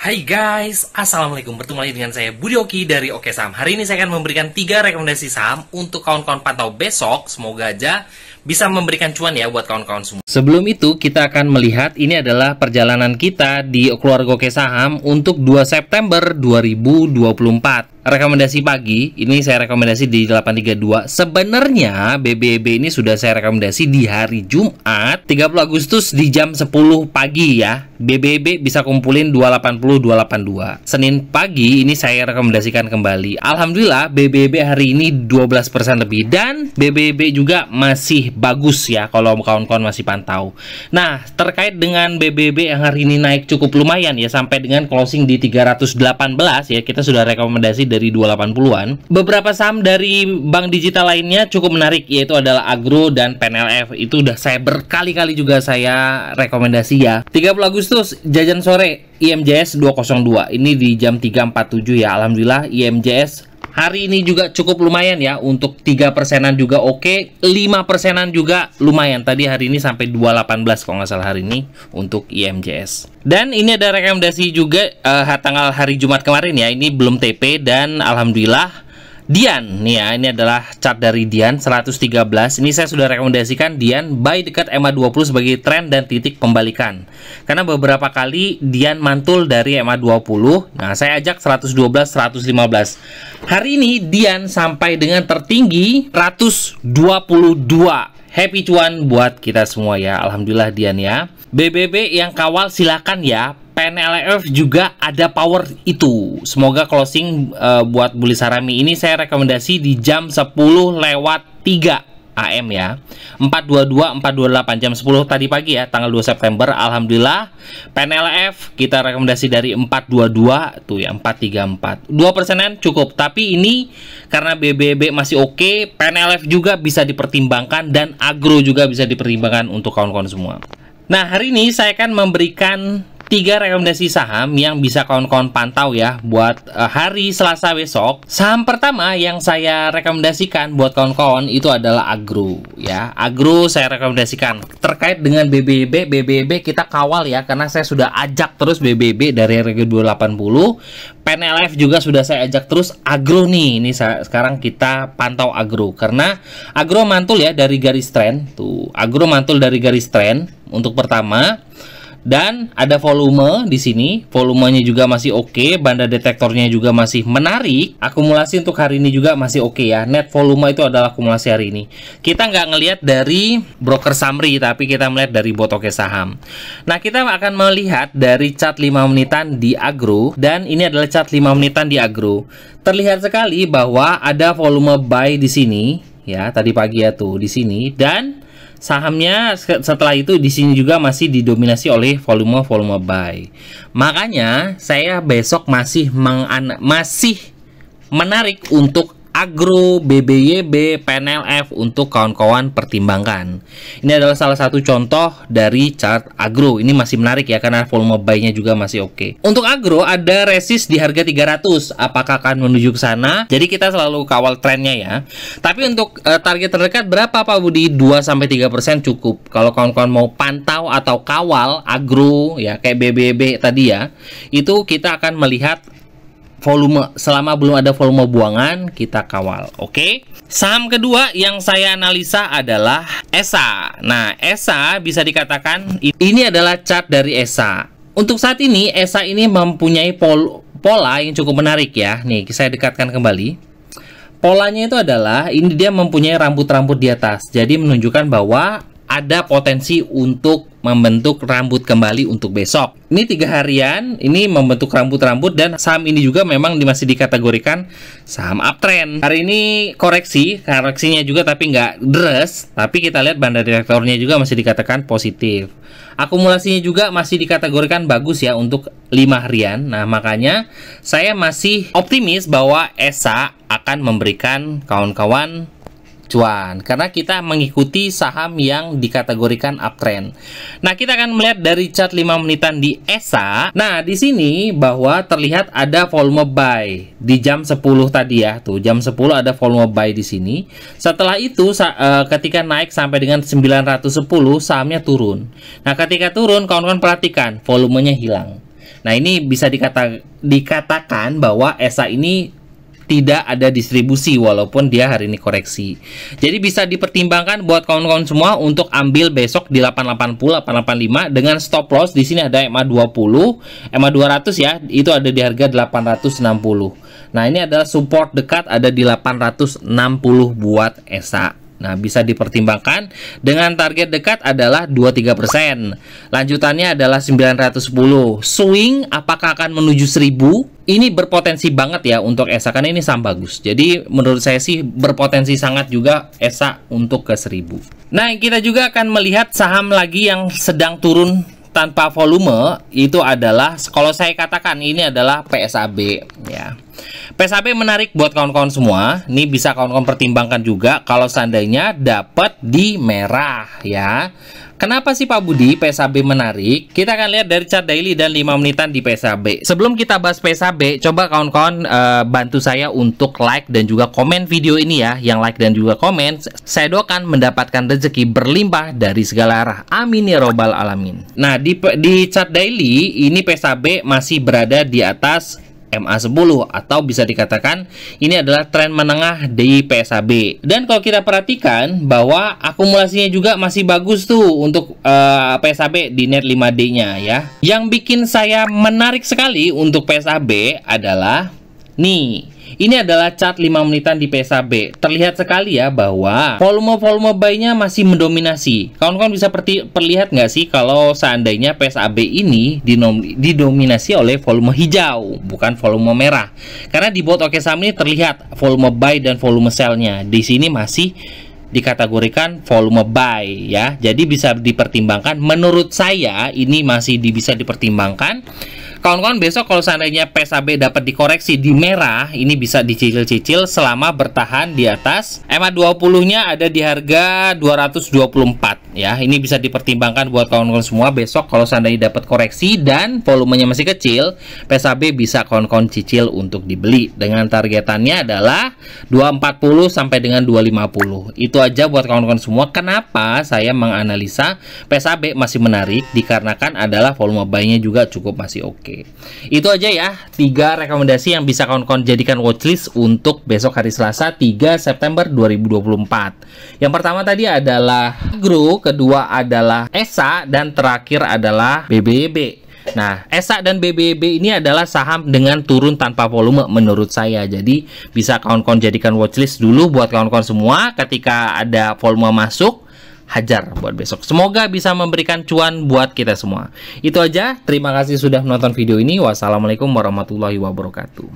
Hai guys, assalamualaikum. Bertemu lagi dengan saya Budi Oki dari Oke Saham. Hari ini saya akan memberikan 3 rekomendasi saham untuk kawan-kawan pantau besok. Semoga aja bisa memberikan cuan ya buat kawan-kawan semua. Sebelum itu kita akan melihat ini adalah perjalanan kita di keluarga Oke Saham untuk 2 September 2024. Rekomendasi pagi, ini saya rekomendasi di 832. Sebenarnya BBB ini sudah saya rekomendasi di hari Jumat 30 Agustus di jam 10 pagi ya. BBB bisa kumpulin 280, 282. Senin pagi ini saya rekomendasikan kembali. Alhamdulillah BBB hari ini 12% lebih dan BBB juga masih bagus ya kalau kawan-kawan masih pantau. Nah, terkait dengan BBB yang hari ini naik cukup lumayan ya sampai dengan closing di 318 ya. Kita sudah rekomendasi dari 280-an. Beberapa saham dari bank digital lainnya cukup menarik, yaitu adalah Agro dan PNLF. Itu udah saya berkali-kali juga saya rekomendasi ya. 30 Agustus jajan sore IMJS 202. Ini di jam 3.47 ya. Alhamdulillah IMJS hari ini juga cukup lumayan ya. Untuk 3%-an juga oke, 5%-an juga lumayan. Tadi hari ini sampai 218 kalau nggak salah hari ini untuk IMJS. Dan ini ada rekomendasi juga tanggal hari Jumat kemarin ya. Ini belum TP dan alhamdulillah Dian nih ya, ini adalah chart dari Dian 113. Ini saya sudah rekomendasikan Dian buy dekat EMA 20 sebagai tren dan titik pembalikan. Karena beberapa kali Dian mantul dari EMA 20. Nah, saya ajak 112, 115. Hari ini Dian sampai dengan tertinggi 122. Happy cuan buat kita semua ya. Alhamdulillah Dian ya. BBB yang kawal silakan ya. PNLF juga ada power itu. Semoga closing buat Buli Sarami ini saya rekomendasi di jam 10.03 AM ya. 422, 428 jam 10 tadi pagi ya, tanggal 2 September. Alhamdulillah PNLF kita rekomendasi dari 422 tuh ya, 434. 2%-an cukup, tapi ini karena BBB masih oke, PNLF juga bisa dipertimbangkan dan Agro juga bisa dipertimbangkan untuk kawan-kawan semua. Nah, hari ini saya akan memberikan 3 rekomendasi saham yang bisa kawan-kawan pantau ya buat hari Selasa besok. Saham pertama yang saya rekomendasikan buat kawan-kawan itu adalah Agro ya. Agro saya rekomendasikan. Terkait dengan BBB kita kawal ya, karena saya sudah ajak terus BBB dari harga 280. PNLF juga sudah saya ajak terus. Agro nih, ini sekarang kita pantau Agro karena Agro mantul ya dari garis trend. Tuh, Agro mantul dari garis trend untuk pertama. Dan ada volume di sini, volumenya juga masih oke, banda detektornya juga masih menarik. Akumulasi untuk hari ini juga masih oke ya. Net volume itu adalah akumulasi hari ini. Kita nggak ngelihat dari broker summary, tapi kita melihat dari bot Oke Saham. Nah, kita akan melihat dari chart 5 menitan di Agro, dan ini adalah chart 5 menitan di Agro. Terlihat sekali bahwa ada volume buy di sini ya, tadi pagi ya tuh di sini, dan sahamnya setelah itu di sini juga masih didominasi oleh volume buy. Makanya saya besok masih menarik untuk Agro, BBYB, PNLF untuk kawan-kawan pertimbangkan. Ini adalah salah satu contoh dari chart Agro. Ini masih menarik ya karena volume buy-nya juga masih oke. Untuk Agro ada resist di harga 300. Apakah akan menuju ke sana? Jadi kita selalu kawal trennya ya. Tapi untuk target terdekat berapa Pak Budi? 2-3% cukup. Kalau kawan-kawan mau pantau atau kawal Agro ya kayak BBB tadi ya, itu kita akan melihat volume. Selama belum ada volume buangan kita kawal. Oke. Saham kedua yang saya analisa adalah ESA. Nah, ESA bisa dikatakan ini adalah chart dari ESA. Untuk saat ini ESA ini mempunyai pola yang cukup menarik ya. Nih, saya dekatkan kembali. Polanya itu adalah ini dia mempunyai rambut-rambut di atas. Jadi menunjukkan bahwa ada potensi untuk membentuk rambut kembali untuk besok. Ini 3 harian, ini membentuk rambut-rambut dan saham ini juga memang masih dikategorikan saham uptrend. Hari ini koreksinya juga tapi nggak deres, tapi kita lihat banda detektornya juga masih dikatakan positif. Akumulasinya juga masih dikategorikan bagus ya untuk 5 harian. Nah, makanya saya masih optimis bahwa ESA akan memberikan kawan-kawan cuan karena kita mengikuti saham yang dikategorikan uptrend. Nah, kita akan melihat dari chart 5 menitan di ESA. Nah, di sini bahwa terlihat ada volume buy di jam 10 tadi ya. Tuh, jam 10 ada volume buy di sini. Setelah itu ketika naik sampai dengan 910 sahamnya turun. Nah, ketika turun kawan-kawan perhatikan volumenya hilang. Nah, ini bisa dikatakan bahwa ESA ini tidak ada distribusi walaupun dia hari ini koreksi. Jadi bisa dipertimbangkan buat kawan-kawan semua untuk ambil besok di 880, 885 dengan stop loss. Di sini ada MA20, MA200 ya, itu ada di harga 860. Nah, ini adalah support dekat ada di 860 buat ESA. Nah, bisa dipertimbangkan dengan target dekat adalah 23%. Lanjutannya adalah 910. Swing apakah akan menuju 1000? Ini berpotensi banget ya untuk ESA karena ini saham bagus. Jadi menurut saya sih berpotensi sangat juga ESA untuk ke 1000. Nah, kita juga akan melihat saham lagi yang sedang turun tanpa volume, itu adalah kalau saya katakan ini adalah PSAB ya. PSAB menarik buat kawan-kawan semua. Ini bisa kawan-kawan pertimbangkan juga kalau seandainya dapat di merah ya. Kenapa sih Pak Budi PSAB menarik? Kita akan lihat dari chart daily dan 5 menitan di PSAB. Sebelum kita bahas PSAB, coba kawan-kawan bantu saya untuk like dan juga komen video ini ya. Yang like dan juga komen, saya doakan mendapatkan rezeki berlimpah dari segala arah. Amin ya robbal alamin. Nah, di chart daily ini PSAB masih berada di atas MA10 atau bisa dikatakan ini adalah tren menengah di PSAB. Dan kalau kita perhatikan bahwa akumulasinya juga masih bagus tuh untuk PSAB di net 5D-nya ya. Yang bikin saya menarik sekali untuk PSAB adalah nih, ini adalah chart 5 menitan di PSAB. Terlihat sekali ya bahwa volume-volume buy-nya masih mendominasi. Kawan-kawan bisa perlihat nggak sih kalau seandainya PSAB ini didominasi oleh volume hijau, bukan volume merah. Karena di bot Oke Saham ini terlihat volume buy dan volume sell-nya. Di sini masih dikategorikan volume buy ya. Jadi bisa dipertimbangkan. Menurut saya ini masih bisa dipertimbangkan. Kawan-kawan besok kalau seandainya PSAB dapat dikoreksi di merah, ini bisa dicicil-cicil selama bertahan di atas. MA20-nya ada di harga 224 ya. Ini bisa dipertimbangkan buat kawan-kawan semua besok kalau seandainya dapat koreksi dan volumenya masih kecil, PSAB bisa kawan-kawan cicil untuk dibeli. Dengan targetannya adalah 240 sampai dengan 250. Itu aja buat kawan-kawan semua. Kenapa saya menganalisa PSAB masih menarik? Dikarenakan adalah volume buy-nya juga cukup masih oke. Itu aja ya 3 rekomendasi yang bisa kawan-kawan jadikan watchlist untuk besok hari Selasa 3 September 2024. Yang pertama tadi adalah Agro, kedua adalah ESA, dan terakhir adalah BBB. Nah, ESA dan BBB ini adalah saham dengan turun tanpa volume menurut saya. Jadi bisa kawan-kawan jadikan watchlist dulu buat kawan-kawan semua. Ketika ada volume masuk, hajar buat besok. Semoga bisa memberikan cuan buat kita semua. Itu aja. Terima kasih sudah menonton video ini. Wassalamualaikum warahmatullahi wabarakatuh.